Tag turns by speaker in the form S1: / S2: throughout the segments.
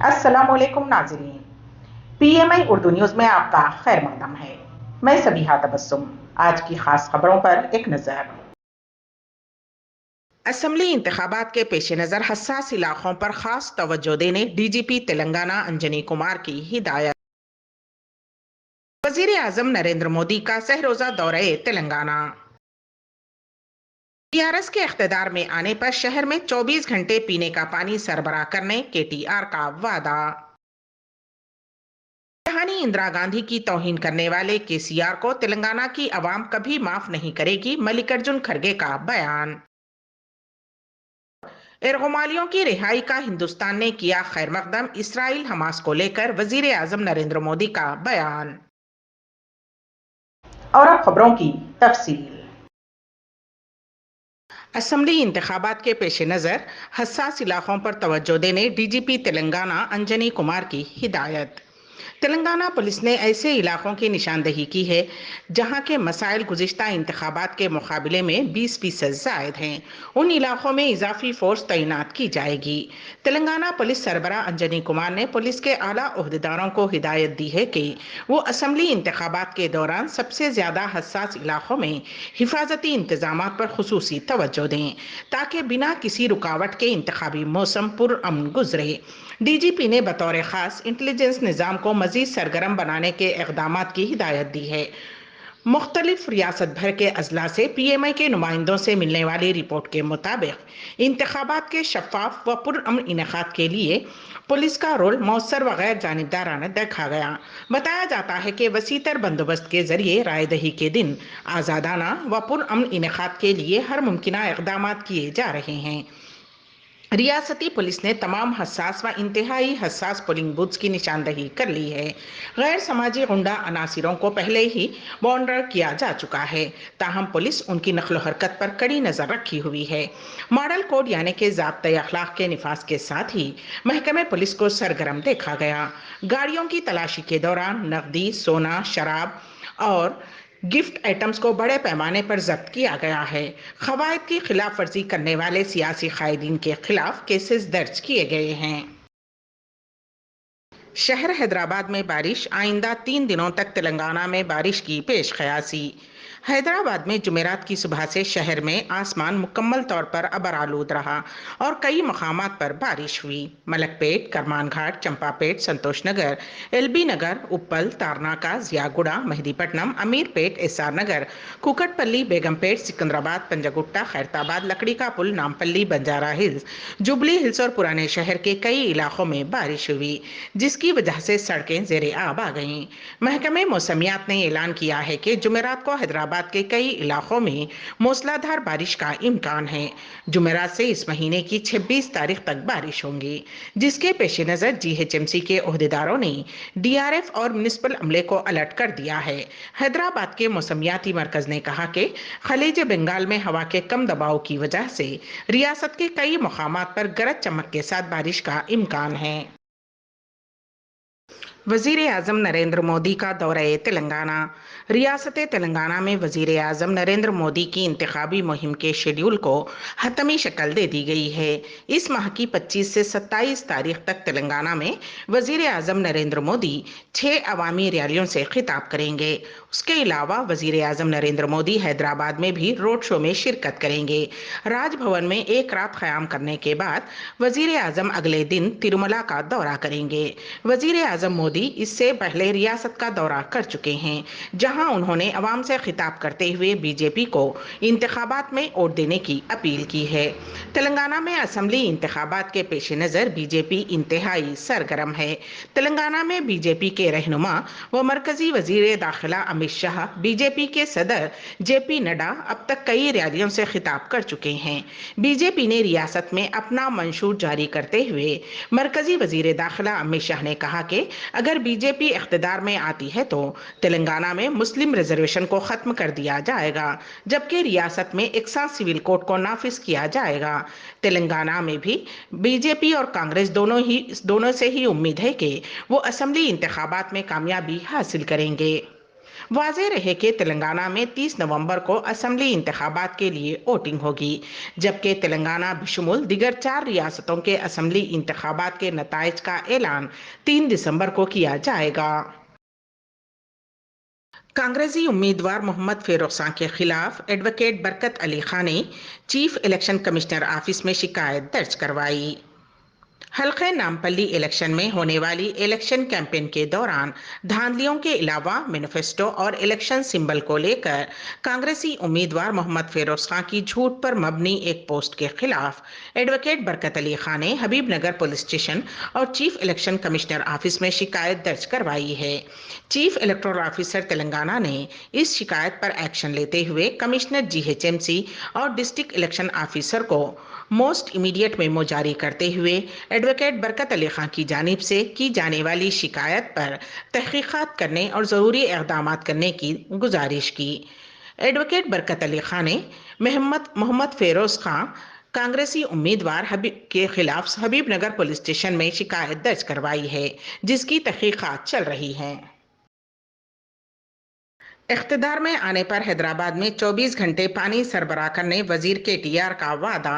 S1: अस्सलामुअलैकुम नाज़रीन, PMI Urdu news में आपका खैर मकदम है। मैं सबीहा तबस्सुम। आज की खास खबरों पर एक नज़र। असम्बली इंतखाबात के पेश नज़र हसास इलाकों पर खास तवज्जो देने DGP तेलंगाना अंजनी कुमार की हिदायत। वजीर आजम नरेंद्र मोदी का सहरोजा दौरे तेलंगाना। TRS के इख्तिदार में आने पर शहर में 24 घंटे पीने का पानी सरबराह करने KTR का वादा। रानी इंदिरा गांधी की तौहीन करने वाले KCR को तेलंगाना की आवाम कभी माफ नहीं करेगी, मल्लिकार्जुन खड़गे का बयान। एरगोमालियों की रिहाई का हिंदुस्तान ने किया खैर मकदम, इसराइल हमास को लेकर वजीर आजम नरेंद्र मोदी का बयान। और अब खबरों की तफसील। असम्बली इंतखाबात के पेश नज़र हसास इलाकों पर तवज्जो देने DGP तेलंगाना अंजनी कुमार की हिदायत। तेलंगाना पुलिस ने ऐसे इलाकों की निशानदही की है जहां के मसाइल गुज़िश्ता इंतखाबात के मुकाबले में 20% ज़ायद हैं। उन इलाकों में इजाफी फोर्स तैनात की जाएगी। तेलंगाना पुलिस सरबराह अंजनी कुमार ने पुलिस के आला ओहदेदारों को हिदायत दी है कि वो असम्बली इंतखाबात के दौरान सबसे ज़्यादा हसास इलाकों में हिफाजती इंतजाम पर खुसूसी तवज्जो दें ताकि बिना किसी रुकावट के इंतखाबी मौसम पुरअमन गुजरे। DGP ने बतौर ख़ास इंटेलिजेंस निज़ाम को मज़ीद सरगर्म बनाने के इक़दामात की हिदायत दी है। मुख्तलिफ रियासत भर के अजला से PMI के नुमाइंदों से मिलने वाली रिपोर्ट के मुताबिक इंतखाबात के शफाफ व पुरअमन इनेकाद के लिए पुलिस का रोल मौसर व गैर जानिबदाराना देखा गया। बताया जाता है कि वसीतर बंदोबस्त के जरिए रायदही के दिन आज़ादाना व पुरअमन इनेकाद के लिए हर मुमकिना इक़दामात किए जा रहे हैं। रियासती पुलिस ने तमाम हसास व इंतहाई हसास पोलिंग बूथ्स की निशानदही कर ली है। गैर समाजी गुंडा अनासिरों को पहले ही बॉन्डर किया जा चुका है, ताहम पुलिस उनकी नकलो हरकत पर कड़ी नज़र रखी हुई है। मॉडल कोड यानी कि ज़ाब्ते अखलाक के निफाज के साथ ही महकमे पुलिस को सरगर्म देखा गया। गाड़ियों की तलाशी के दौरान नकदी, सोना, शराब और गिफ्ट आइटम्स को बड़े पैमाने पर जब्त किया गया है। क़वायद की खिलाफ वर्जी करने वाले सियासी कायदीन के खिलाफ केसेस दर्ज किए गए हैं। शहर हैदराबाद में बारिश, आइंदा 3 दिनों तक तेलंगाना में बारिश की पेश क़यासी। हैदराबाद में जुमेरात की सुबह से शहर में आसमान मुकम्मल तौर पर अबर आलूद रहा और कई मकामात पर बारिश हुई। मलकपेट, करमान घाट, चंपापेट, संतोष नगर, LB नगर, उप्पल, तारनाका, जियागुड़ा, मेहदीपट्टनम, अमीरपेट, SR नगर, कुकटपल्ली, बेगमपेट, सिकंदराबाद, पंजागुट्टा, खैरताबाद, लकड़ी का पुल, नामपल्ली, बंजारा हिल्स, जुबली हिल्स और पुराने शहर के कई इलाकों में बारिश हुई, जिसकी वजह से सड़कें ज़ेरे आब आ गईं। महकमे मौसमियात ने ऐलान किया है कि जुमेरात को हैदराबाद के कई इलाकों में मूसलाधार बारिश का इम्कान है। जुमेरात से इस महीने की 26 तारीख तक बारिश होंगी, जिसके पेश नज़र GHMC के ओहदेदारों ने DRF और म्युनिसिपल अमले को अलर्ट कर दिया है। हैदराबाद के मौसमियाती मरकज़ ने कहा कि खलीज बंगाल में हवा के कम दबाव की वजह से रियासत के कई मकामात पर गरज चमक के साथ बारिश का इम्कान है। वजीर आजम नरेंद्र मोदी का दौरा तेलंगाना। रियासत तेलंगाना में वजीर आजम नरेंद्र मोदी की इंतखाबी मुहिम के शेड्यूल को हतमी शक्ल दे दी गई है। इस माह की 25 से 27 तारीख तक तेलंगाना में वजीर आजम नरेंद्र मोदी 6 अवामी रैलियों से खिताब करेंगे। उसके अलावा वजीर आजम नरेंद्र मोदी हैदराबाद में भी रोड शो में शिरकत करेंगे। राजभवन में एक रात क़याम करने के बाद वजीर आजम अगले दिन तिरुमला का दौरा करेंगे। वजीर आजम मोदी इससे पहले रियासत का दौरा कर चुके हैं, जहां उन्होंने अवाम से खिताब करते हुए BJP को इंतखाबात में वोट देने की अपील की है। तेलंगाना में असम्बली इंतखाबात के पेश नज़र BJP इंतहाई सरगर्म है। तेलंगाना में BJP के रहनुमा व मरकजी वजीर दाखिला अमित शाह, BJP के सदर JP नड्डा अब तक कई रैलियों से खिताब कर चुके हैं। BJP ने रियासत में अपना मंशूर जारी करते हुए मरकजी वजीर दाखिला अमित शाह ने कहा कि अगर BJP इख्तिदार में आती है तो तेलंगाना में मुस्लिम रिजर्वेशन को खत्म कर दिया जाएगा, जबकि रियासत में एकसा सिविल कोड को नाफिज किया जाएगा। तेलंगाना में भी BJP और कांग्रेस दोनों से ही उम्मीद है कि वो असम्बली इंतखाबात में कामयाबी हासिल करेंगे। वाज़ेह रहे कि तेलंगाना में 30 नवंबर को असेंबली इंतखाबात के लिए वोटिंग होगी, जबकि तेलंगाना बशमूल दिगर 4 रियासतों के असेंबली इंतखाबात के नताइज का ऐलान 3 दिसंबर को किया जाएगा। कांग्रेसी उम्मीदवार मोहम्मद फेरुख खां के खिलाफ एडवोकेट बरकत अली खां ने चीफ इलेक्शन कमिश्नर ऑफिस में शिकायत दर्ज करवाई। हल्के नामपल्ली इलेक्शन में होने वाली इलेक्शन कैंपेन के दौरान धांधलियों के अलावा मैनिफेस्टो और इलेक्शन सिंबल को लेकर कांग्रेसी उम्मीदवार मोहम्मद फेरुख खां की झूठ पर मबनी एक पोस्ट के खिलाफ एडवोकेट बरकत अली खां ने हबीबनगर पुलिस स्टेशन और चीफ इलेक्शन कमिश्नर ऑफिस में शिकायत दर्ज करवाई है। चीफ इलेक्टोरल ऑफिसर तेलंगाना ने इस शिकायत पर एक्शन लेते हुए कमिश्नर जीएचएमसी और डिस्ट्रिक्ट इलेक्शन ऑफिसर को मोस्ट इमीडिएट मेमो जारी करते हुए एडवोकेट बरकत अली खां की जानिब से की जाने वाली शिकायत पर तहकीकात करने और ज़रूरी इक़दाम करने की गुजारिश की। एडवोकेट बरकत अली खां ने मोहम्मद फेरोज खां कांग्रेसी उम्मीदवार के खिलाफ हबीबनगर पुलिस स्टेशन में शिकायत दर्ज करवाई है, जिसकी तहकीकात चल रही हैं। इख्तिदार में आने पर हैदराबाद में 24 घंटे पानी सरबराह करने वजीर केटीआर का वादा।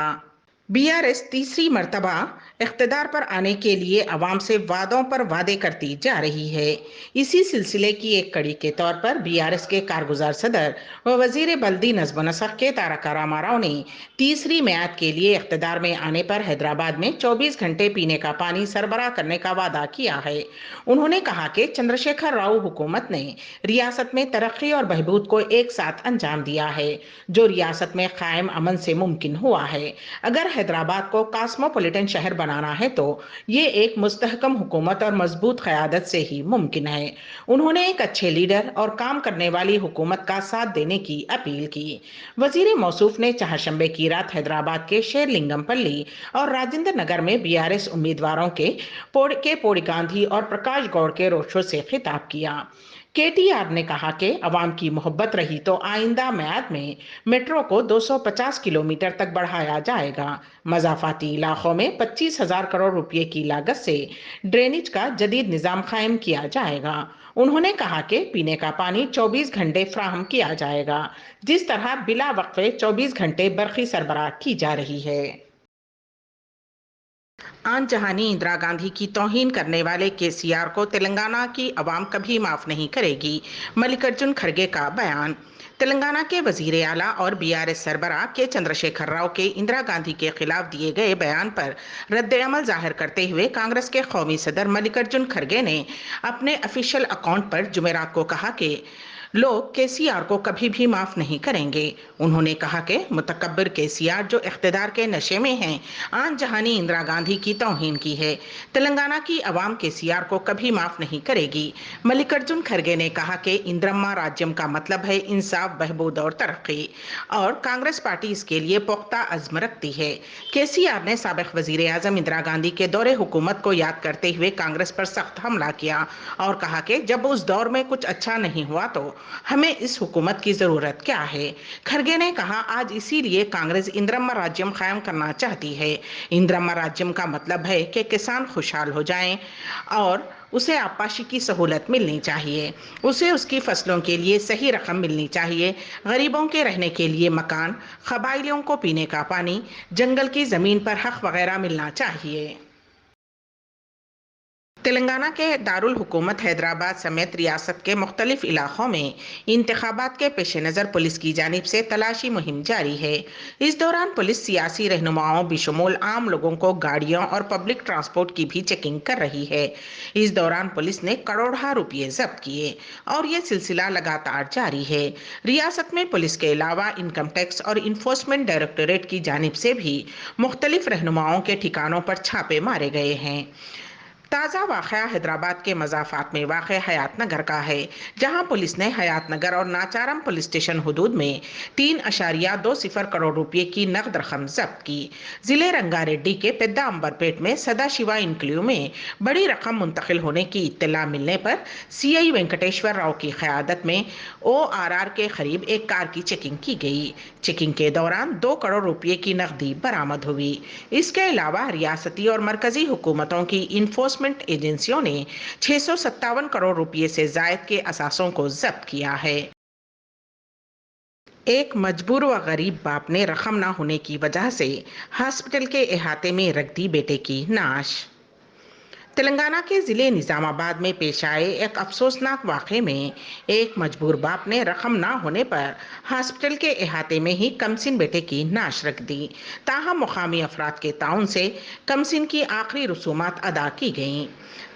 S1: बीआरएस तीसरी मर्तबा इख्तिदार पर आने के लिए अवाम से वादों पर वादे करती जा रही है। इसी सिलसिले की एक कड़ी के तौर पर बीआरएस के कारगुजार सदर व वजीर बल्दी नज़्म व नसक़ के तारक रामाराव ने तीसरी मियाद के लिए इख्तिदार में आने पर हैदराबाद में 24 घंटे पीने का पानी सरबराह करने का वादा किया है। उन्होंने कहा कि चंद्रशेखर राव हुकूमत ने रियासत में तरक्की और बहबूद को एक साथ अंजाम दिया है, जो रियासत में कायम अमन से मुमकिन हुआ है। अगर हैदराबाद को कॉस्मोपॉलिटन शहर बनाना है तो ये एक मुस्तहकम हुकूमत और मजबूत क़यादत से ही मुमकिन है। उन्होंने एक अच्छे लीडर और काम करने वाली हुकूमत का साथ देने की अपील की। वजीर मौसूफ ने चहारशंबे की रात हैदराबाद के शेरलिंगमपल्ली और राजेंद्र नगर में बीआरएस उम्मीदवारों के पोड़ी गांधी और प्रकाश गौड़ के रोड शो से खिताब किया। केटीआर ने कहा कि अवाम की मोहब्बत रही तो आइंदा म्याद में मेट्रो को 250 किलोमीटर तक बढ़ाया जाएगा। मजाफाती इलाकों में 25,000 करोड़ रुपए की लागत से ड्रेनेज का जदीद निज़ाम कायम किया जाएगा। उन्होंने कहा कि पीने का पानी 24 घंटे फ्राहम किया जाएगा, जिस तरह बिला वक्फे 24 घंटे बरखी सरबराह की जा रही है। आन जहानी इंदिरा गांधी की तौहीन करने वाले केसीआर को तेलंगाना की अवाम कभी माफ नहीं करेगी, मल्लिकार्जुन खड़गे का बयान। तेलंगाना के वजीर आला और बीआरएस सरबराह के चंद्रशेखर राव के इंदिरा गांधी के खिलाफ दिए गए बयान पर रद्द-ए-अमल जाहिर करते हुए कांग्रेस के कौमी सदर मल्लिकार्जुन खड़गे ने अपने ऑफिशियल अकाउंट पर जुमेरात को कहा कि लोग केसीआर को कभी भी माफ नहीं करेंगे। उन्होंने कहा कि मुतकब्बिर केसीआर जो इख्तिदार के नशे में हैं, आन जहानी इंदिरा गांधी की तौहीन की है। तेलंगाना की अवाम केसीआर को कभी माफ नहीं करेगी। मल्लिकार्जुन खड़गे ने कहा कि इंदिरम्मा राज्यम का मतलब है इंसाफ, बहबूद और तरक्की, और कांग्रेस पार्टी इसके लिए पुख्ता अज़्म रखती है। केसीआर ने साबिक वजीर आजम इंदिरा गांधी के दौरे हुकूमत को याद करते हुए कांग्रेस पर सख्त हमला किया और कहा कि जब उस दौर में कुछ अच्छा नहीं हुआ तो हमें इस हुकूमत की जरूरत क्या है। खड़गे ने कहा, आज इसीलिए कांग्रेस इंदिरम्मा राज्यम कायम करना चाहती है। इंदिरम्मा राज्यम का मतलब है कि किसान खुशहाल हो जाएं और उसे आपाशी की सहूलत मिलनी चाहिए, उसे उसकी फसलों के लिए सही रकम मिलनी चाहिए, गरीबों के रहने के लिए मकान, कबाइलियों को पीने का पानी, जंगल की जमीन पर हक वगैरह मिलना चाहिए। तेलंगाना के दारुल हुकूमत हैदराबाद समेत रियासत के मुख्तलिफ इलाकों में इंतखाबात के पेश नज़र पुलिस की जानिब से तलाशी मुहिम जारी है। इस दौरान पुलिस सियासी रहनुमाओं बिशमूल आम लोगों को गाड़ियों और पब्लिक ट्रांसपोर्ट की भी चेकिंग कर रही है। इस दौरान पुलिस ने करोड़ों रुपये जब्त किए और ये सिलसिला लगातार जारी है। रियासत में पुलिस के अलावा इनकम टैक्स और इन्फोर्समेंट डायरेक्टोरेट की जानिब से भी मुख्तलिफ रहनुमाओं के ठिकानों पर छापे मारे गए हैं। ताज़ा वाक़या हैदराबाद के मज़ाफ़ात में वाक़ हयात नगर का है, जहां पुलिस ने हयात नगर और नाचारम पुलिस स्टेशन हदूद में 3.20 करोड़ रुपए की नकद रकम जब्त की। जिले रंगारेड्डी के पेद्दा अंबरपेट में सदाशिवा इनक्ल्यू में बड़ी रकम मुंतकिल होने की इत्तला मिलने पर सीआई वेंकटेश्वर राव की क़यादत में ORR के करीब एक कार की चेकिंग की गई। चेकिंग के दौरान 2 करोड़ रुपए की नकदी बरामद हुई। इसके अलावा रियासती और मरकजी हुकूमतों की इन्फोर्समेंट एनफोर्समेंट एजेंसियों ने 657 करोड़ रुपये से जायद के असासों को जब्त किया है। एक मजबूर व गरीब बाप ने रकम न होने की वजह से हॉस्पिटल के अहाते में रख दी बेटे की नाश। तेलंगाना के जिले निजामाबाद में पेश आए एक अफसोसनाक वाक़े में एक मजबूर बाप ने रकम ना होने पर हॉस्पिटल के अहाते में ही कमसिन बेटे की नाश रख दी। ताहम मुकामी अफराद के ताउन से कमसिन की आखिरी रसूमात अदा की गईं।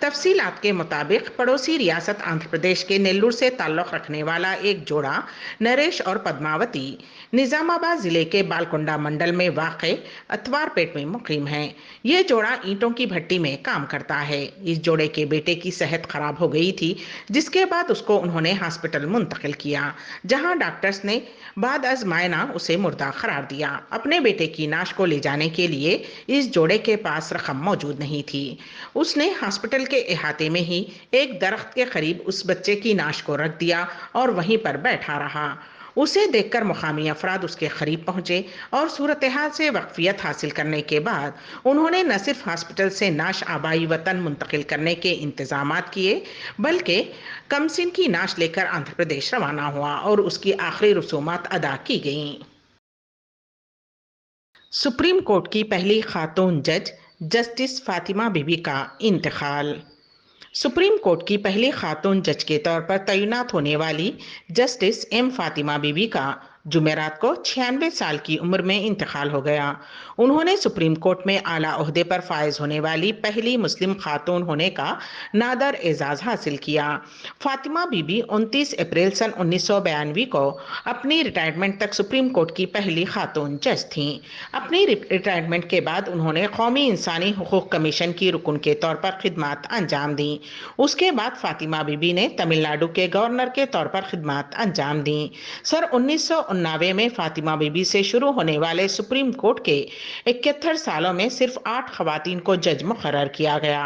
S1: तफसीलात के मुताबिक पड़ोसी रियासत आंध्र प्रदेश के नेल्लूर से ताल्लुक़ रखने वाला एक जोड़ा नरेश और पद्मावती निजामाबाद जिले के बालकोंडा मंडल में वाक़े अतवारपेट में मुकीम है। ये जोड़ा ईंटों की भट्टी में काम करता है। इस जोड़े के बेटे की सेहत खराब हो गई थी, जिसके बाद उसको उन्होंने हॉस्पिटल मुंतकिल किया, जहां डॉक्टर्स ने बाद अज मायना उसे मुर्दा करार दिया। अपने बेटे की नाश को ले जाने के लिए इस जोड़े के पास रकम मौजूद नहीं थी। उसने हॉस्पिटल के अहाते में ही एक दरख्त के करीब उस बच्चे की नाश को रख दिया और वहीं पर बैठा रहा। उसे देखकर मुकामी अफराद उसके करीब पहुंचे और सूरत हाल से वाकफियत हासिल करने के बाद उन्होंने न सिर्फ हॉस्पिटल से नाश आबाई वतन मुंतकिल करने के इंतजामात किए, बल्कि कमसिन की नाश लेकर आंध्र प्रदेश रवाना हुआ और उसकी आखिरी रसूमात अदा की गईं। सुप्रीम कोर्ट की पहली खातून जज जस्टिस फातिमा बीबी का इंतकाल। सुप्रीम कोर्ट की पहली खातून जज के तौर पर तैनात होने वाली जस्टिस एम फातिमा बीबी का जुमेरात को 96 साल की उम्र में इंतकाल हो गया। उन्होंने सुप्रीम कोर्ट में आला ओहदे पर फायज होने वाली पहली मुस्लिम खातून होने का नादर एजाज हासिल किया। फातिमा बीबी 29 अप्रैल सन 1992 को अपनी रिटायरमेंट तक सुप्रीम कोर्ट की पहली खातून जज थीं। अपनी रिटायरमेंट के बाद उन्होंने कौमी इंसानी हुकूक कमीशन की रुकन के तौर पर खिदमत अंजाम दी। उसके बाद फातिमा बीबी ने तमिलनाडु के गवर्नर के तौर पर खिदमत अंजाम दी। सन 1999 में फातिमा बीबी से शुरू होने वाले सुप्रीम कोर्ट के 71 सालों में सिर्फ 8 खवातीन को जज मुकर्रर किया गया।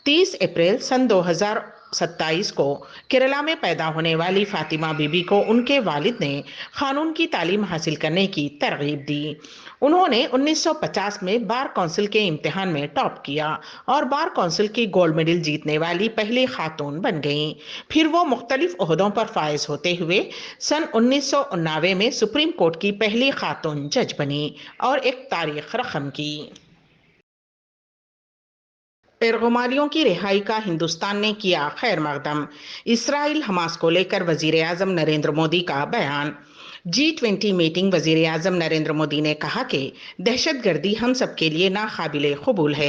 S1: 30 अप्रैल सन 2027 को केरला में पैदा होने वाली फातिमा बीबी को उनके वालिद ने कानून की तालीम हासिल करने की तरगीब दी। उन्होंने 1950 में बार काउंसिल के इम्तिहान में टॉप किया और बार काउंसिल की गोल्ड मेडल जीतने वाली पहली खातून बन गईं। फिर वो मुख्तलिफ ओहदों पर फायज होते हुए सन 1999 में सुप्रीम कोर्ट की पहली खातून जज बनी और एक तारीख रकम की। एर्गोमालियों की रिहाई का हिंदुस्तान ने किया खैर मकदम। इसराइल हमास को लेकर वजीर आजम नरेंद्र मोदी का बयान। G20 मीटिंग वजीर आजम नरेंद्र मोदी ने कहा कि दहशतगर्दी हम सब के लिए नाकाबिले कबूल है।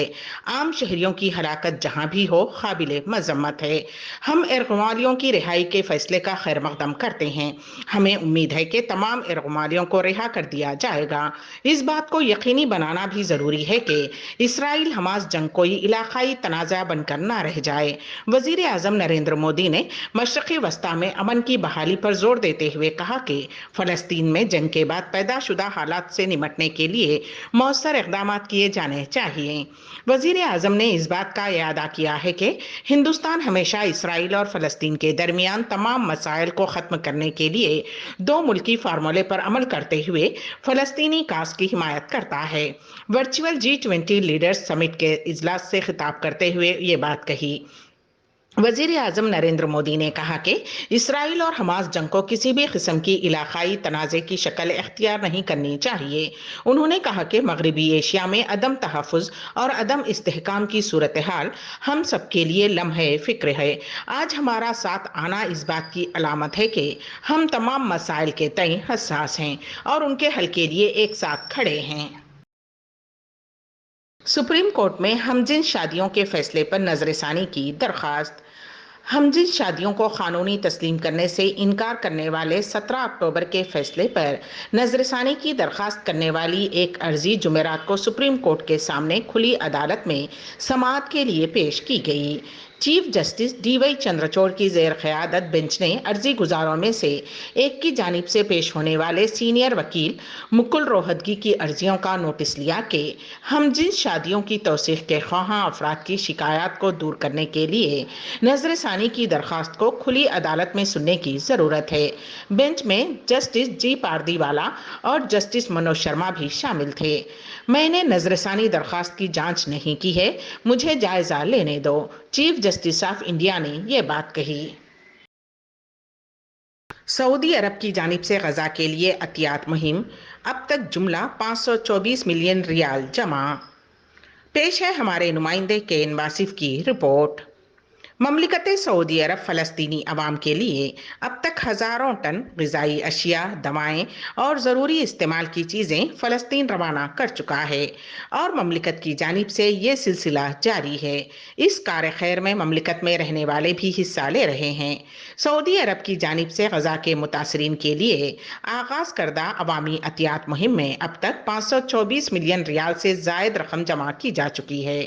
S1: आम शहरियों की हलाकत जहां भी हो काबिले मजम्मत है। हम एर्गोमालियों की रिहाई के फैसले का खैर मकदम करते हैं। हमें उम्मीद है कि तमाम एर्गोमालियों को रिहा कर दिया जाएगा। इस बात को यकीनी बनाना भी जरूरी है कि इसराइल हमास जंग कोई इलाकाई तनाज़ा बनकर ना रह जाए। वजीर आजम नरेंद्र मोदी ने मशरक़ी वस्ता में अमन की बहाली पर जोर देते हुए कहा कि फलस्तीन में जंग के बाद पैदाशुदा हालात से निपटने के लिए मौसर इक़दाम किए जाने चाहिए। वजीर आजम ने इस बात का यादा किया है कि हिंदुस्तान हमेशा इसराइल और फलस्तीन के दरमियान तमाम मसाइल को ख़त्म करने के लिए दो मुल्की फार्मूले पर अमल करते हुए फलस्तीनी काज की हिमायत करता है। वर्चुअल G20 लीडर्स समिट के इजलास से खिताब करते हुए ये बात कही। वजीर आजम नरेंद्र मोदी ने कहा कि इसराइल और हमास जंग को किसी भी किस्म की इलाकाई तनाज़े की शक्ल इख्तियार नहीं करनी चाहिए। उन्होंने कहा कि मगरबी एशिया में अदम तहफ़्फ़ुज़ और अदम इस्तेहकाम की सूरत हाल हम सब के लिए लम्हे फ़िक्र है। आज हमारा साथ आना इस बात की अलामत है कि हम तमाम मसाइल के तय हसास हैं और उनके हल के लिए एक साथ खड़े हैं। सुप्रीम कोर्ट में हमजिन्स शादियों के फैसले पर नजरसानी की दरखास्त। हमजिन्स शादियों को कानूनी तस्लीम करने से इनकार करने वाले 17 अक्टूबर के फैसले पर नजरसानी की दरखास्त करने वाली एक अर्जी जुमेरात को सुप्रीम कोर्ट के सामने खुली अदालत में समाअत के लिए पेश की गई। Chief justice D Y Chandrachud کی زیر قیادت بینچ نے عرضی گزاروں میں سے ایک کی جانب سے پیش ہونے والے سینئر وکیل مکل روہتگی کی عرضیوں کا نوٹس لیا کہ ہم جنس شادیوں کی توثیق کے خواہاں افراد کی شکایات کو دور کرنے کے لیے نظر ثانی کی درخواست کو کھلی عدالت میں سننے کی ضرورت ہے۔ بینچ میں جسٹس جی پاردیوالا اور جسٹس منوج شرما بھی شامل تھے۔ میں نے نظر ثانی درخواست کی جانچ نہیں کی ہے، مجھے جائزہ لینے دو، چیف جسٹس آف انڈیا نے یہ بات کہی۔ سعودی عرب کی جانب سے غزہ کے لیے عطیات مہم، اب تک جملہ 524 ملین ریال جمع۔ پیش ہے ہمارے نمائندے کین واصف کی رپورٹ۔ مملکت سعودی عرب فلسطینی عوام کے لیے اب تک ہزاروں ٹن غذائی اشیاء، دوائیں اور ضروری استعمال کی چیزیں فلسطین روانہ کر چکا ہے اور مملکت کی جانب سے یہ سلسلہ جاری ہے۔ اس کار خیر میں مملکت میں رہنے والے بھی حصہ لے رہے ہیں۔ سعودی عرب کی جانب سے غزہ کے متاثرین کے لیے آغاز کردہ عوامی عطیات مہم میں اب تک 524 ملین ریال سے زائد رقم جمع کی جا چکی ہے۔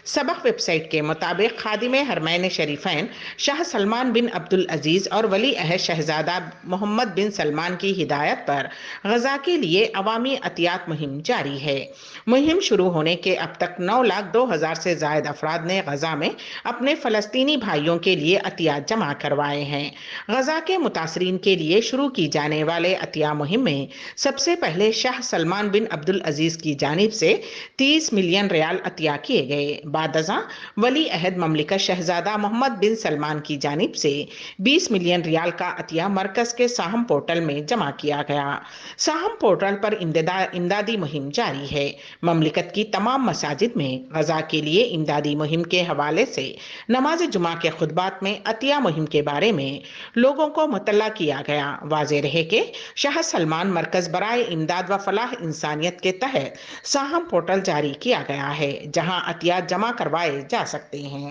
S1: سبق ویب سائٹ کے مطابق خادم حرمین شریفین شاہ سلمان بن عبدالعزیز اور ولی عہد شہزادہ محمد بن سلمان کی ہدایت پر غزہ کے لیے عوامی عطیات مہم جاری ہے۔ مہم شروع ہونے کے اب تک 9,02,000 سے زائد افراد نے غزہ میں اپنے فلسطینی بھائیوں کے لیے عطیات جمع کروائے ہیں۔ غزہ کے متاثرین کے لیے شروع کی جانے والے عطیہ مہم میں سب سے پہلے شاہ سلمان بن عبدالعزیز کی جانب سے 30 ملین ریال عطیہ کیے گئے۔ بعد ازاں ولی عہد مملکت شہزادہ محمد بن سلمان کی جانب سے 20 ملین ریال کا عطیہ مرکز کے ساہم پورٹل میں جمع کیا گیا۔ ساہم پورٹل پر امدادی مہم جاری ہے۔ مملکت کی تمام مساجد میں غزہ کے لیے امدادی مہم کے حوالے سے نماز جمعہ کے خطبات میں عطیہ مہم کے بارے میں لوگوں کو مطلع کیا گیا۔ واضح رہے کہ شاہ سلمان مرکز برائے امداد و فلاح انسانیت کے تحت ساہم پورٹل جاری کیا گیا ہے، جہاں عطیات جمع کروائے جا سکتے ہیں۔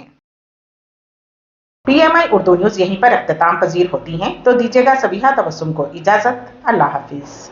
S1: PMI اردو نیوز یہیں پر اختتام پذیر ہوتی ہیں، تو دیجیے گا سبیحہ تبسم کو اجازت۔ اللہ حافظ۔